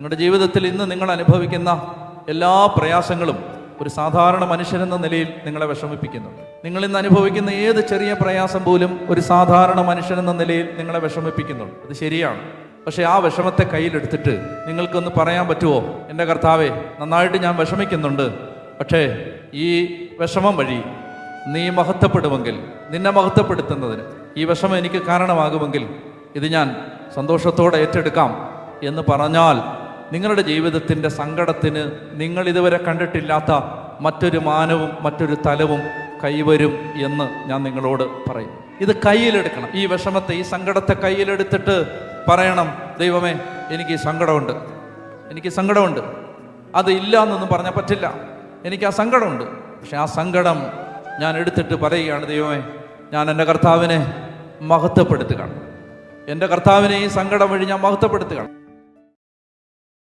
നിങ്ങളുടെ ജീവിതത്തിൽ ഇന്ന് നിങ്ങൾ അനുഭവിക്കുന്ന എല്ലാ പ്രയാസങ്ങളും ഒരു സാധാരണ മനുഷ്യനെന്ന നിലയിൽ നിങ്ങളെ വിഷമിപ്പിക്കുന്നുണ്ട്. നിങ്ങൾ ഇന്ന് അനുഭവിക്കുന്ന ഏത് ചെറിയ പ്രയാസം പോലും ഒരു സാധാരണ മനുഷ്യനെന്ന നിലയിൽ നിങ്ങളെ വിഷമിപ്പിക്കുന്നുണ്ട്. അത് ശരിയാണ്. പക്ഷെ ആ വിഷമത്തെ കയ്യിലെടുത്തിട്ട് നിങ്ങൾക്കൊന്ന് പറയാൻ പറ്റുമോ, എൻ്റെ കർത്താവേ, നന്നായിട്ട് ഞാൻ വിഷമിക്കുന്നുണ്ട്, പക്ഷേ ഈ വിഷമം വഴി നീ മഹത്വപ്പെടുമെങ്കിൽ, നിന്നെ മഹത്വപ്പെടുത്തുന്നതിന് ഈ വിഷമം എനിക്ക് കാരണമാകുമെങ്കിൽ ഇത് ഞാൻ സന്തോഷത്തോടെ ഏറ്റെടുക്കാം എന്ന് പറഞ്ഞാൽ നിങ്ങളുടെ ജീവിതത്തിൻ്റെ സങ്കടത്തിന് നിങ്ങൾ ഇതുവരെ കണ്ടിട്ടില്ലാത്ത മറ്റൊരു മാനവും മറ്റൊരു തലവും കൈവരും എന്ന് ഞാൻ നിങ്ങളോട് പറയും. ഇത് കയ്യിലെടുക്കണം. ഈ വിഷമത്തെ, ഈ സങ്കടത്തെ കയ്യിലെടുത്തിട്ട് പറയണം, ദൈവമേ, എനിക്ക് ഈ സങ്കടമുണ്ട്, എനിക്ക് സങ്കടമുണ്ട്. അത് ഇല്ല എന്നൊന്നും പറഞ്ഞാൽ പറ്റില്ല. എനിക്ക് ആ സങ്കടമുണ്ട്. പക്ഷെ ആ സങ്കടം ഞാൻ എടുത്തിട്ട് പറയുകയാണ്, ദൈവമേ, ഞാൻ എൻ്റെ കർത്താവിനെ മഹത്വപ്പെടുത്തുകയാണ്. എൻ്റെ കർത്താവിനെ ഈ സങ്കടം വഴി ഞാൻ മഹത്വപ്പെടുത്തുകയാണ്.